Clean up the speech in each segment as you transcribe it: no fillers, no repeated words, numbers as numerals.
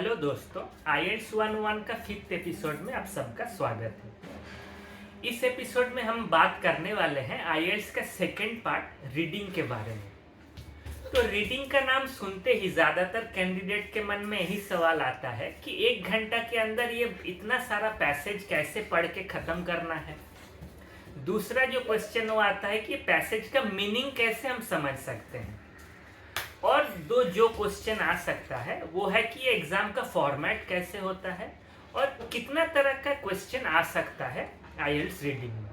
Hello दोस्तों, IELTS 101 का fifth episode में आप सबका स्वागत है। इस एपिसोड में हम बात करने वाले हैं IELTS का सेकंड पार्ट रीडिंग के बारे में। तो रीडिंग का नाम सुनते ही ज़्यादातर कैंडिडेट के मन में यही सवाल आता है कि 1 घंटा के अंदर ये इतना सारा पैसेज कैसे पढ़ के ख़त्म करना है। दूसरा जो क्वेश्चन वो आता है कि पैसेज का मीनिंग कैसे हम समझ सकते हैं। और दो जो क्वेश्चन आ सकता है वो है कि ये एग्जाम का फॉर्मेट कैसे होता है और कितना तरह का क्वेश्चन आ सकता है आईएलटीएस रीडिंग में।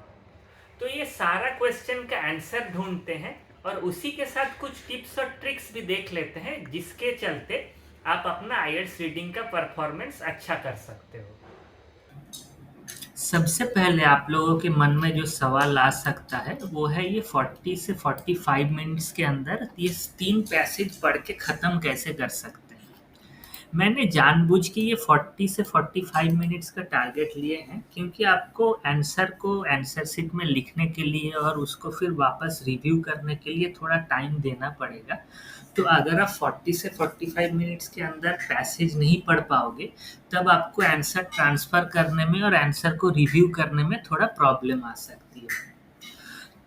तो ये सारा क्वेश्चन का आंसर ढूंढते हैं और उसी के साथ कुछ टिप्स और ट्रिक्स भी देख लेते हैं जिसके चलते आप अपना आईएलटीएस रीडिंग का परफॉर्मेंस अच्छा कर सकते हो। सबसे पहले आप लोगों के मन में जो सवाल आ सकता है वो है ये 40 से 45 मिनट्स के अंदर ये 3 पैसेज पढ़ के ख़त्म कैसे कर सकते हैं। मैंने जानबूझ के ये 40 से 45 मिनट्स का टारगेट लिए हैं क्योंकि आपको आंसर को आंसर शीट में लिखने के लिए और उसको फिर वापस रिव्यू करने के लिए थोड़ा टाइम देना पड़ेगा। तो अगर आप 40 से 45 मिनट्स के अंदर पैसेज नहीं पढ़ पाओगे तब आपको आंसर ट्रांसफ़र करने में और आंसर को रिव्यू करने में थोड़ा प्रॉब्लम आ सकती है।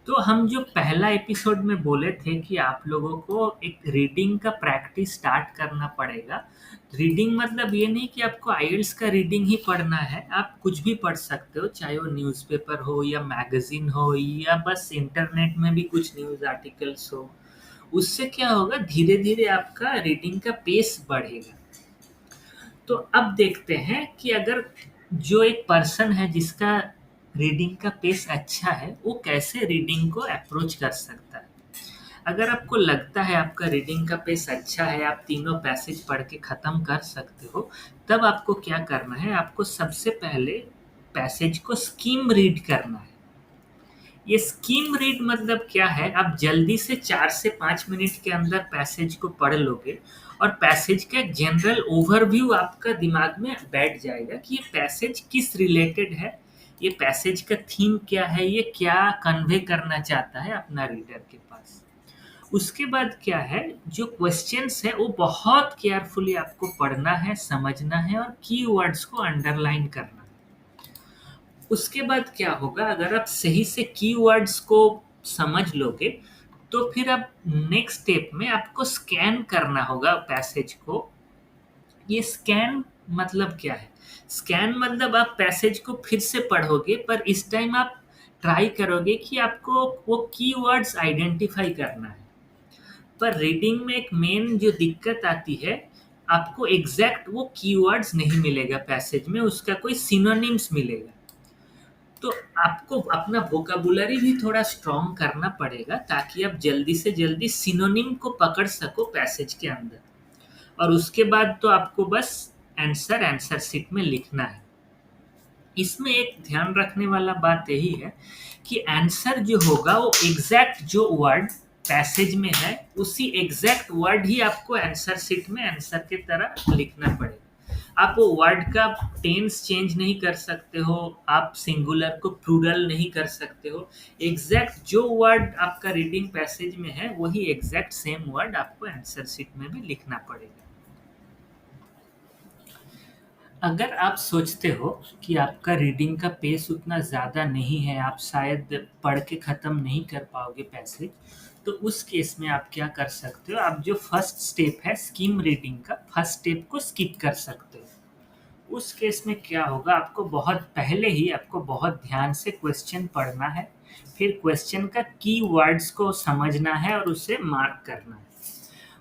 तो हम जो पहला एपिसोड में बोले थे कि आप लोगों को एक रीडिंग का प्रैक्टिस स्टार्ट करना पड़ेगा। रीडिंग मतलब ये नहीं कि आपको आईएलटीएस का रीडिंग ही पढ़ना है, आप कुछ भी पढ़ सकते हो, चाहे वो न्यूज़पेपर हो या मैगज़ीन हो या बस इंटरनेट में भी कुछ न्यूज़ आर्टिकल्स हो। उससे क्या होगा, धीरे-धीरे आपका रीडिंग का पेस बढ़ेगा। तो अब देखते हैं कि अगर जो एक पर्सन है जिसका रीडिंग का पेस अच्छा है, वो कैसे रीडिंग को अप्रोच कर सकता है। अगर आपको लगता है आपका रीडिंग का पेस अच्छा है, आप तीनों पैसेज पढ़ के ख़त्म कर सकते हो, तब आपको क्या करना है, आपको सबसे पहले पैसेज को स्कीम रीड करना है। ये स्कीम रीड मतलब क्या है, आप जल्दी से 4 से 5 मिनट के अंदर पैसेज को पढ़ लोगे और पैसेज का एक जनरल ओवरव्यू आपका दिमाग में बैठ जाएगा कि ये पैसेज किस रिलेटेड है, ये पैसेज का थीम क्या है, ये क्या कन्वे करना चाहता है अपना रीडर के पास। उसके बाद क्या है, जो क्वेश्चंस है वो बहुत केयरफुली आपको पढ़ना है, समझना है और कीवर्ड्स को अंडरलाइन करना है। उसके बाद क्या होगा, अगर आप सही से कीवर्ड्स को समझ लोगे तो फिर आप नेक्स्ट स्टेप में आपको स्कैन करना होगा पैसेज को। ये स्कैन मतलब क्या है, स्कैन मतलब आप पैसेज को फिर से पढ़ोगे पर इस टाइम आप ट्राई करोगे कि आपको वो कीवर्ड्स आइडेंटिफाई करना है। पर रीडिंग में एक मेन जो दिक्कत आती है, आपको एग्जैक्ट वो कीवर्ड्स नहीं मिलेगा पैसेज में, उसका कोई सिनोनिम्स मिलेगा। तो आपको अपना वोकैबुलरी भी थोड़ा स्ट्रॉन्ग करना पड़ेगा ताकि आप जल्दी से जल्दी सिनोनिम को पकड़ सको पैसेज के अंदर। और उसके बाद तो आपको बस आंसर शीट में लिखना है। इसमें एक ध्यान रखने वाला बात यही है कि आंसर जो होगा वो एग्जैक्ट जो वर्ड पैसेज में है उसी एग्जैक्ट वर्ड ही आपको आंसर शीट में आंसर की तरह लिखना पड़ेगा। आप वो वर्ड का टेंस चेंज नहीं कर सकते हो, आप सिंगुलर को प्लूरल नहीं कर सकते हो। एग्जैक्ट जो वर्ड आपका रीडिंग पैसेज में है वही एग्जैक्ट सेम वर्ड आपको आंसर शीट में भी लिखना पड़ेगा। अगर आप सोचते हो कि आपका रीडिंग का पेस उतना ज़्यादा नहीं है, आप शायद पढ़ के ख़त्म नहीं कर पाओगे पैसेज, तो उस केस में आप क्या कर सकते हो, आप जो फर्स्ट स्टेप है स्कीम रीडिंग का, फर्स्ट स्टेप को स्किप कर सकते हो। उस केस में क्या होगा, आपको बहुत पहले ही आपको बहुत ध्यान से क्वेश्चन पढ़ना है, फिर क्वेश्चन का कीवर्ड्स को समझना है और उसे मार्क करना है।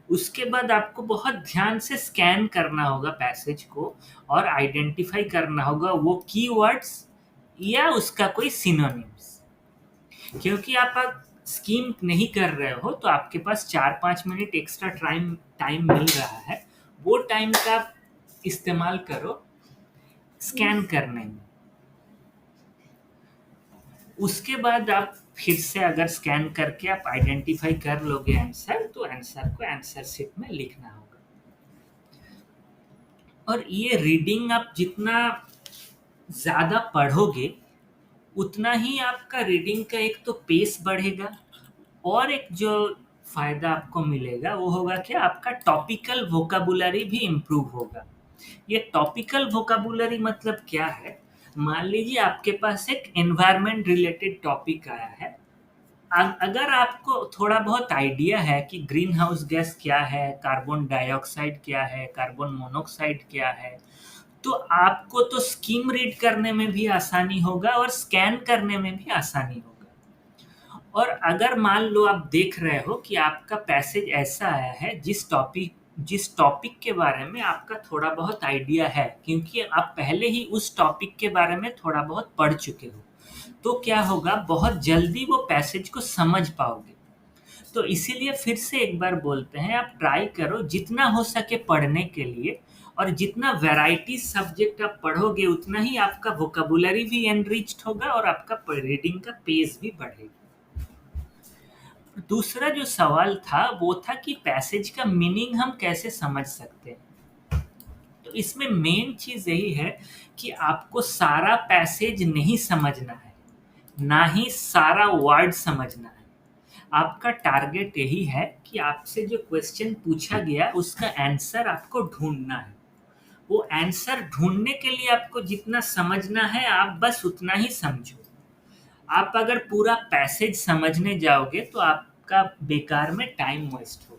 उसके बाद आपको बहुत ध्यान से स्कैन करना होगा पैसेज को और आइडेंटिफाई करना होगा वो कीवर्ड्स या उसका कोई सिनोनिम्स। क्योंकि आप स्कीम नहीं कर रहे हो तो आपके पास 4-5 मिनट एक्स्ट्रा टाइम टाइम मिल रहा है, वो टाइम का इस्तेमाल करो स्कैन करने में। उसके बाद आप फिर से अगर स्कैन करके आप आइडेंटिफाई कर लोगे आंसर, तो आंसर को आंसर शीट में लिखना होगा। और ये रीडिंग आप जितना ज़्यादा पढ़ोगे उतना ही आपका रीडिंग का एक तो पेस बढ़ेगा और एक जो फ़ायदा आपको मिलेगा वो होगा कि आपका टॉपिकल वोकैबुलरी भी इम्प्रूव होगा। ये टॉपिकल वोकाबुलरी मतलब क्या है? मान लीजिए आपके पास एक एनवायरनमेंट रिलेटेड टॉपिक आया है। अगर आपको थोड़ा बहुत आइडिया है कि ग्रीन हाउस गैस क्या है, कार्बन डाइऑक्साइड क्या है, कार्बन मोनोक्साइड क्या है, तो आपको तो स्कीम रीड करने में भी आसानी होगा और स्कैन करने में भी आसानी होगा। और अगर मान लो आप देख रहे हो कि आपका पैसेज ऐसा आया है जिस टॉपिक के बारे में आपका थोड़ा बहुत आइडिया है, क्योंकि आप पहले ही उस टॉपिक के बारे में थोड़ा बहुत पढ़ चुके हो, तो क्या होगा, बहुत जल्दी वो पैसेज को समझ पाओगे। तो इसीलिए फिर से एक बार बोलते हैं, आप ट्राई करो जितना हो सके पढ़ने के लिए, और जितना वैरायटी सब्जेक्ट आप पढ़ोगे उतना ही आपका वोकेबुलरी भी एनरिच्ड होगा और आपका रीडिंग का पेस भी बढ़ेगा। दूसरा जो सवाल था वो था कि पैसेज का मीनिंग हम कैसे समझ सकते हैं। तो इसमें मेन चीज यही है कि आपको सारा पैसेज नहीं समझना है, ना ही सारा वर्ड समझना है। आपका टारगेट यही है कि आपसे जो क्वेश्चन पूछा गया उसका आंसर आपको ढूंढना है। वो आंसर ढूंढने के लिए आपको जितना समझना है आप बस उतना ही समझो। आप अगर पूरा पैसेज समझने जाओगे तो आपका बेकार में टाइम वेस्ट होगा।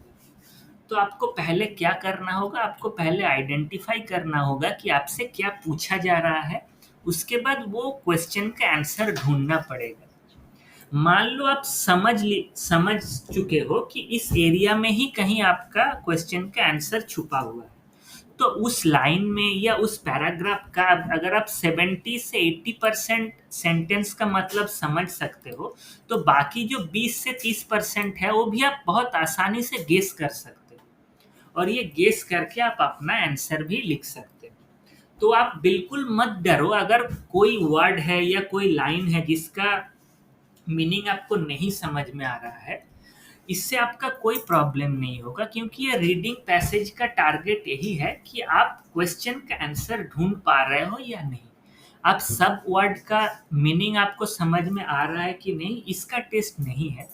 तो आपको पहले क्या करना होगा, आपको पहले आइडेंटिफाई करना होगा कि आपसे क्या पूछा जा रहा है। उसके बाद वो क्वेश्चन का आंसर ढूंढना पड़ेगा। मान लो आप समझ चुके हो कि इस एरिया में ही कहीं आपका क्वेश्चन का आंसर छुपा हुआ है, तो उस लाइन में या उस पैराग्राफ का अगर आप 70 से 80% सेंटेंस का मतलब समझ सकते हो, तो बाकी जो 20 से 30% है वो भी आप बहुत आसानी से गेस कर सकते हो, और ये गेस करके आप अपना आंसर भी लिख सकते हो। तो आप बिल्कुल मत डरो अगर कोई वर्ड है या कोई लाइन है जिसका मीनिंग आपको नहीं समझ में आ रहा है। इससे आपका कोई प्रॉब्लम नहीं होगा, क्योंकि ये रीडिंग पैसेज का टारगेट यही है कि आप क्वेश्चन का आंसर ढूंढ पा रहे हो या नहीं। आप सब वर्ड का मीनिंग आपको समझ में आ रहा है कि नहीं, इसका टेस्ट नहीं है।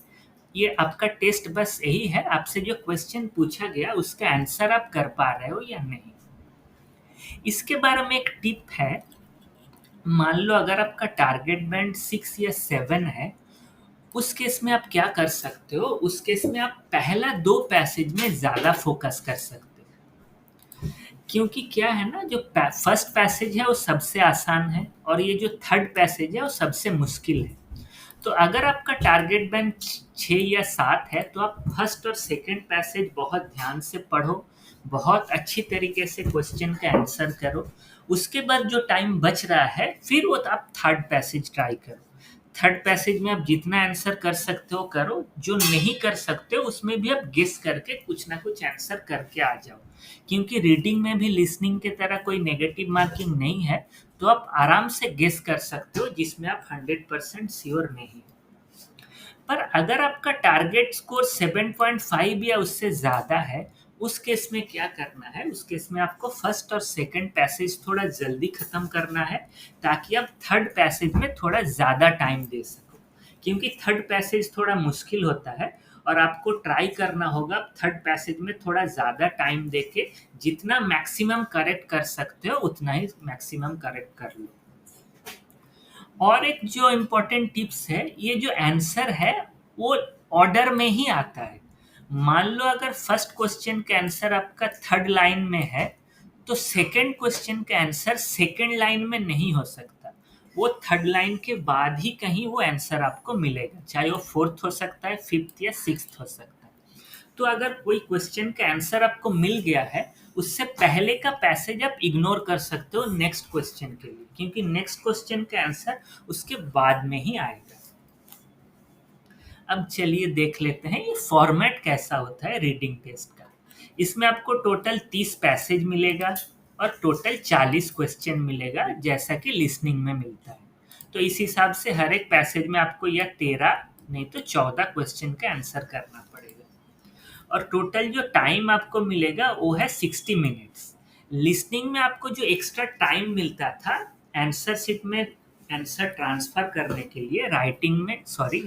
ये आपका टेस्ट बस यही है, आपसे जो क्वेश्चन पूछा गया उसका आंसर आप कर पा रहे हो या नहीं। इसके बारे में एक टिप है। मान लो अगर आपका टारगेट बैंड 6 या 7 है, उस केस में आप क्या कर सकते हो, उस केस में आप पहला 2 पैसेज में ज़्यादा फोकस कर सकते हो। क्योंकि क्या है ना, जो फर्स्ट पैसेज है वो सबसे आसान है, और ये जो थर्ड पैसेज है वो सबसे मुश्किल है। तो अगर आपका टारगेट बैंक 6 या 7 है, तो आप फर्स्ट और सेकंड पैसेज बहुत ध्यान से पढ़ो, बहुत अच्छी तरीके से क्वेश्चन का आंसर करो। उसके बाद जो टाइम बच रहा है फिर वो आप थर्ड पैसेज ट्राई करो। थर्ड पैसेज में आप जितना आंसर कर सकते हो करो, जो नहीं कर सकते हो उसमें भी आप गेस करके कुछ ना कुछ आंसर करके आ जाओ। क्योंकि रीडिंग में भी लिसनिंग की तरह कोई नेगेटिव मार्किंग नहीं है, तो आप आराम से गेस कर सकते हो जिसमें आप 100% श्योर नहीं। पर अगर आपका टारगेट स्कोर 7.5 या उससे ज़्यादा है, उस केस में क्या करना है, उस केस में आपको फर्स्ट और सेकंड पैसेज थोड़ा जल्दी ख़त्म करना है, ताकि आप थर्ड पैसेज में थोड़ा ज़्यादा टाइम दे सको। क्योंकि थर्ड पैसेज थोड़ा मुश्किल होता है, और आपको ट्राई करना होगा थर्ड पैसेज में थोड़ा ज़्यादा टाइम देके जितना मैक्सिमम करेक्ट कर सकते हो उतना ही मैक्सिमम करेक्ट कर लो। और एक जो इम्पोर्टेंट टिप्स है, ये जो आंसर है वो ऑर्डर में ही आता है। मान लो अगर फर्स्ट क्वेश्चन का आंसर आपका थर्ड लाइन में है, तो सेकंड क्वेश्चन का आंसर सेकंड लाइन में नहीं हो सकता। वो थर्ड लाइन के बाद ही कहीं वो आंसर आपको मिलेगा, चाहे वो फोर्थ हो सकता है, फिफ्थ या सिक्स्थ हो सकता है। तो अगर कोई क्वेश्चन का आंसर आपको मिल गया है, उससे पहले का पैसेज आप इग्नोर कर सकते हो नेक्स्ट क्वेश्चन के लिए, क्योंकि नेक्स्ट क्वेश्चन का आंसर उसके बाद में ही आएगा। अब चलिए देख लेते हैं ये फॉर्मेट कैसा होता है रीडिंग टेस्ट का। इसमें आपको टोटल 30 पैसेज मिलेगा और टोटल 40 क्वेश्चन मिलेगा, जैसा कि लिसनिंग में मिलता है। तो इस हिसाब से हर एक पैसेज में आपको या 13 नहीं तो 14 क्वेश्चन का आंसर करना पड़ेगा। और टोटल जो टाइम आपको मिलेगा वो है 60 मिनट्स। लिसनिंग में आपको जो एक्स्ट्रा टाइम मिलता था आंसर शीट में आंसर ट्रांसफर करने के लिए,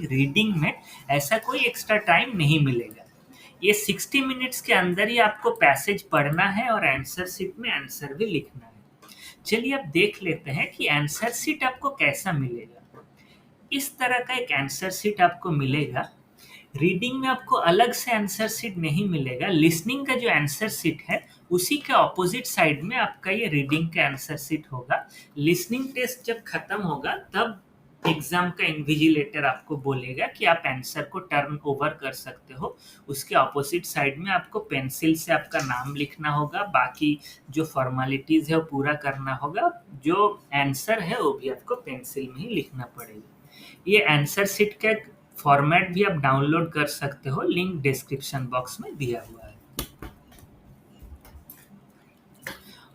रीडिंग में ऐसा कोई एक्स्ट्रा टाइम नहीं मिलेगा। ये 60 मिनट्स के अंदर ही आपको पैसेज पढ़ना है और आंसर शीट में आंसर भी लिखना है। चलिए अब देख लेते हैं कि आंसर शीट आपको कैसा मिलेगा। इस तरह का एक आंसर शीट आपको मिलेगा। रीडिंग में आपको अलग से आंसर शीट नहीं मिलेगा। लिसनिंग का जो आंसर शीट है उसी के ऑपोजिट साइड में आपका ये रीडिंग का आंसर शीट होगा। लिसनिंग टेस्ट जब खत्म होगा तब एग्जाम का इन्विजिलेटर आपको बोलेगा कि आप आंसर को टर्न ओवर कर सकते हो। उसके ऑपोजिट साइड में आपको पेंसिल से आपका नाम लिखना होगा, बाकी जो फॉर्मेलिटीज है वो पूरा करना होगा। जो आंसर है वो भी आपको पेंसिल में ही लिखना पड़ेगा। ये आंसर शीट का फॉर्मेट भी आप डाउनलोड कर सकते हो, लिंक डिस्क्रिप्शन बॉक्स में दिया हुआ है।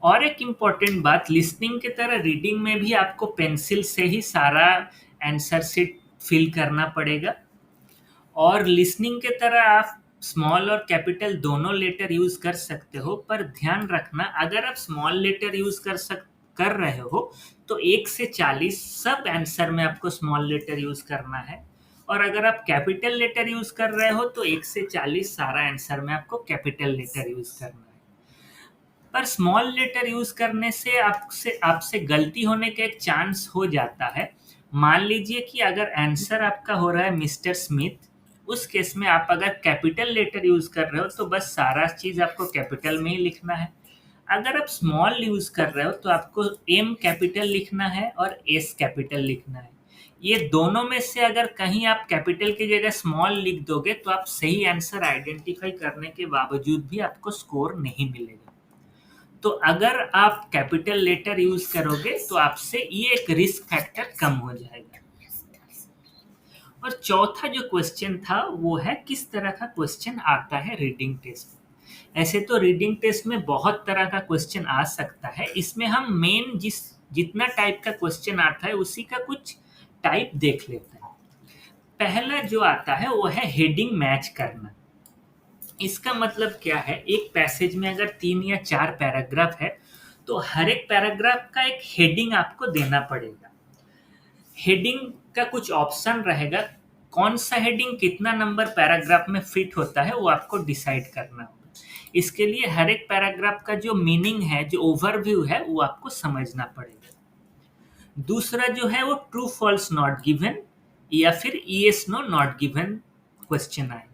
और एक इम्पॉर्टेंट बात, लिसनिंग की तरह रीडिंग में भी आपको पेंसिल से ही सारा आंसर शीट फिल करना पड़ेगा। और लिसनिंग के तरह आप स्मॉल और कैपिटल दोनों लेटर यूज कर सकते हो, पर ध्यान रखना अगर आप स्मॉल लेटर यूज कर रहे हो तो 1 से 40 सब आंसर में आपको स्मॉल लेटर यूज करना है। और अगर आप कैपिटल लेटर यूज कर रहे हो तो 1 से 40 सारा आंसर में आपको कैपिटल लेटर यूज करना है। पर स्मॉल लेटर यूज करने से आपसे आपसे गलती होने का एक चांस हो जाता है। मान लीजिए कि अगर आंसर आपका हो रहा है मिस्टर स्मिथ, उस केस में आप अगर कैपिटल लेटर यूज कर रहे हो तो बस सारा चीज आपको कैपिटल में ही लिखना है। अगर आप स्मॉल यूज कर रहे हो तो आपको एम कैपिटल लिखना है और एस कैपिटल लिखना है। ये दोनों में से अगर कहीं आप कैपिटल की जगह स्मॉल लिख दोगे तो आप सही आंसर आइडेंटिफाई करने के बावजूद भी आपको स्कोर नहीं मिलेगा। तो अगर आप कैपिटल लेटर यूज करोगे तो आपसे ये एक रिस्क फैक्टर कम हो जाएगा। और चौथा जो क्वेश्चन था वो है किस तरह का क्वेश्चन आता है रीडिंग टेस्ट में। ऐसे तो रीडिंग टेस्ट में बहुत तरह का क्वेश्चन आ सकता है, इसमें हम मेन जितना टाइप का क्वेश्चन आता है उसी का कुछ टाइप देख लेते हैं। पहला जो आता है वो है हेडिंग मैच करना। इसका मतलब क्या है, एक पैसेज में अगर 3 या 4 पैराग्राफ है तो हर एक पैराग्राफ का एक हेडिंग आपको देना पड़ेगा। हेडिंग का कुछ ऑप्शन रहेगा, कौन सा हेडिंग कितना नंबर पैराग्राफ में फिट होता है वो आपको डिसाइड करना होगा। इसके लिए हर एक पैराग्राफ का जो मीनिंग है, जो ओवरव्यू है, वो आपको समझना पड़ेगा। दूसरा जो है वो ट्रू फॉल्स नॉट गिवन या फिर yes no not given question आएगा।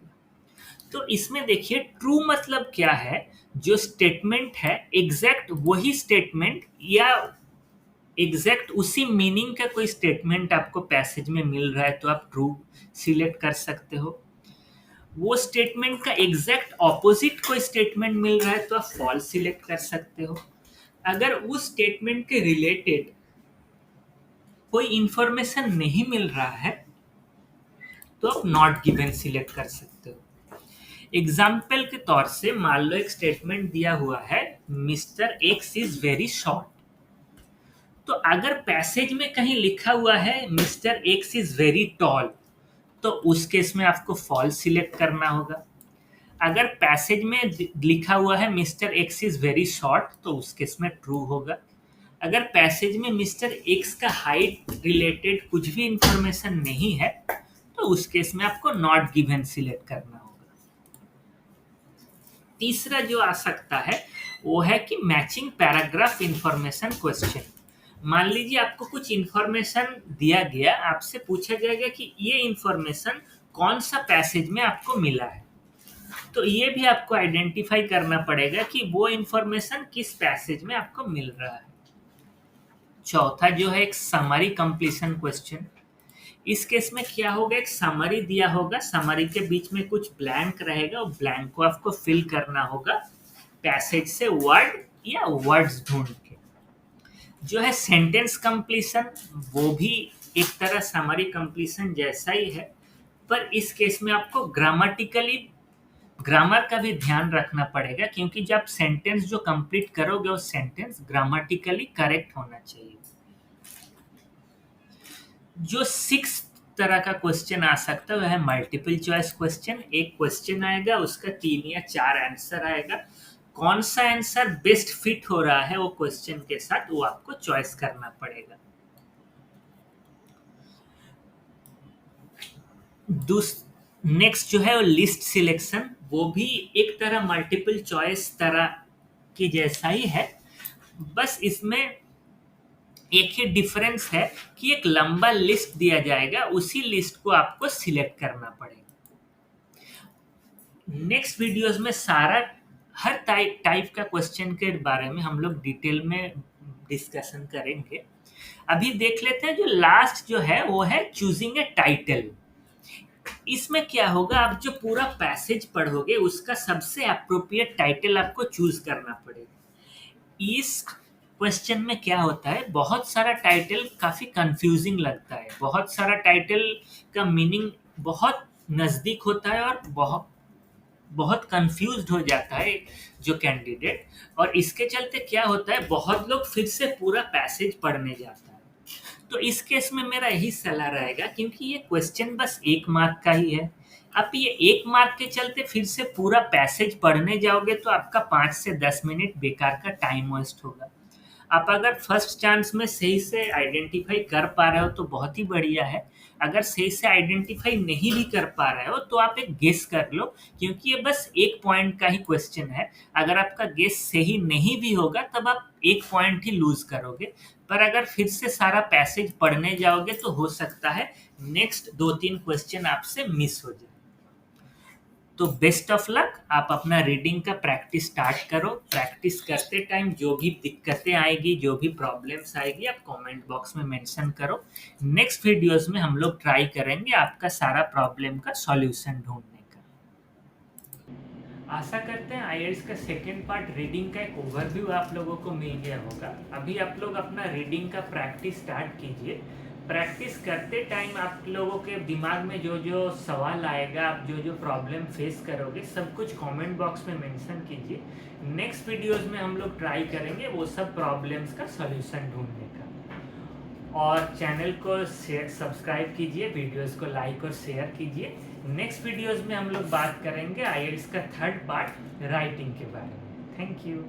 तो इसमें देखिए ट्रू मतलब क्या है, जो स्टेटमेंट है एग्जैक्ट वही स्टेटमेंट या एग्जैक्ट उसी मीनिंग का कोई स्टेटमेंट आपको पैसेज में मिल रहा है तो आप ट्रू सिलेक्ट कर सकते हो। वो स्टेटमेंट का एग्जैक्ट ऑपोजिट कोई स्टेटमेंट मिल रहा है तो आप फॉल्स सिलेक्ट कर सकते हो। अगर उस स्टेटमेंट के रिलेटेड कोई इंफॉर्मेशन नहीं मिल रहा है तो आप नॉट गिवन सिलेक्ट कर सकते हो। एग्जाम्पल के तौर से मान लो एक स्टेटमेंट दिया हुआ है mister x is very short. तो अगर पैसेज में कहीं लिखा हुआ है mister x is very tall तो उस केस में आपको फॉल्स सिलेक्ट करना होगा। अगर पैसेज में लिखा हुआ है mister x is very short तो उस केस में ट्रू होगा। अगर पैसेज में मिस्टर एक्स का हाइट रिलेटेड कुछ भी इंफॉर्मेशन नहीं है तो उस केस में आपको नॉट गिवन सिलेक्ट करना होगा। तीसरा जो आ सकता है वो है कि मैचिंग पैराग्राफ इंफॉर्मेशन क्वेश्चन। मान लीजिए आपको कुछ इंफॉर्मेशन दिया गया, आपसे पूछा जाएगा कि ये इंफॉर्मेशन कौन सा पैसेज में आपको मिला है। तो ये भी आपको आइडेंटिफाई करना पड़ेगा कि वो इंफॉर्मेशन किस पैसेज में आपको मिल रहा है। चौथा जो है एक समरी कंप्लीशन क्वेश्चन। इस केस में क्या होगा, एक समरी दिया होगा, समरी के बीच में कुछ ब्लैंक रहेगा और ब्लैंक को आपको फिल करना होगा पैसेज से वर्ड या वर्ड्स ढूंढ के। जो है सेंटेंस कंप्लीशन, वो भी एक तरह समरी कंप्लीशन जैसा ही है, पर इस केस में आपको ग्रामर का भी ध्यान रखना पड़ेगा, क्योंकि जब सेंटेंस जो कंप्लीट करोगे वो सेंटेंस ग्रामेटिकली करेक्ट होना चाहिए। जो 6 तरह का क्वेश्चन आ सकता है वह है मल्टीपल चॉइस क्वेश्चन। एक क्वेश्चन आएगा, उसका 3 या 4 आंसर आएगा, कौन सा आंसर बेस्ट फिट हो रहा है वो क्वेश्चन के साथ वो आपको चॉइस करना पड़ेगा। नेक्स्ट जो है वो लिस्ट सिलेक्शन, वो भी एक तरह मल्टीपल चॉइस तरह की जैसा ही है, बस इसमें एक ही डिफरेंस है कि एक लंबा लिस्ट दिया जाएगा, उसी लिस्ट को आपको सिलेक्ट करना पड़ेगा। नेक्स्ट वीडियोस में सारा हर टाइप का क्वेश्चन के बारे में हम लोग डिटेल में डिस्कशन करेंगे। अभी देख लेते हैं जो लास्ट जो है वो है चूजिंग ए टाइटल। इसमें क्या होगा, आप जो पूरा पैसेज पढ़ोगे उसका सबसे अप्रोप्रिएट टाइटल आपको चूज करना पड़ेगा। इस क्वेश्चन में क्या होता है, बहुत सारा टाइटल काफी कंफ्यूजिंग लगता है, बहुत सारा टाइटल का मीनिंग बहुत नजदीक होता है और बहुत बहुत कंफ्यूज्ड हो जाता है जो कैंडिडेट, और इसके चलते क्या होता है बहुत लोग फिर से पूरा पैसेज पढ़ने जाता है। तो इस केस में मेरा यही सलाह रहेगा, क्योंकि ये क्वेश्चन बस 1 मार्क का ही है, आप ये 1 मार्क के चलते फिर से पूरा पैसेज पढ़ने जाओगे तो आपका 5 से 10 मिनट बेकार का टाइम वेस्ट होगा। आप अगर फर्स्ट चांस में सही से आइडेंटिफाई कर पा रहे हो तो बहुत ही बढ़िया है, अगर सही से आइडेंटिफाई नहीं भी कर पा रहे हो तो आप एक गेस कर लो, क्योंकि ये बस 1 पॉइंट का ही क्वेश्चन है। अगर आपका गेस सही नहीं भी होगा तब आप 1 पॉइंट ही लूज करोगे, पर अगर फिर से सारा पैसेज पढ़ने जाओगे तो हो सकता है नेक्स्ट 2-3 क्वेश्चन आपसे मिस हो जाए। तो बेस्ट ऑफ लक, आप अपना रीडिंग का प्रैक्टिस स्टार्ट करो। प्रैक्टिस करते टाइम जो भी दिक्कतें आएगी, जो भी प्रॉब्लम्स आएगी, आप कमेंट बॉक्स में मेंशन करो। नेक्स्ट वीडियोस में हम लोग ट्राई करेंगे आपका सारा प्रॉब्लम का सॉल्यूशन ढूंढने का। आशा करते हैं आईएलटीएस का सेकेंड पार्ट रीडिंग का एक ओवरव्यू आप लोगों को मिल गया होगा। अभी आप लोग अपना रीडिंग का प्रैक्टिस स्टार्ट कीजिए। प्रैक्टिस करते टाइम आप लोगों के दिमाग में जो जो सवाल आएगा, आप जो जो प्रॉब्लम फेस करोगे, सब कुछ कमेंट बॉक्स में मेंशन कीजिए। नेक्स्ट वीडियोस में हम लोग ट्राई करेंगे वो सब प्रॉब्लम्स का सॉल्यूशन ढूंढने का। और चैनल को सब्सक्राइब कीजिए, वीडियोस को लाइक और शेयर कीजिए। नेक्स्ट वीडियोस में हम लोग बात करेंगे आईएलटीएस का थर्ड पार्ट राइटिंग के बारे में। Thank you.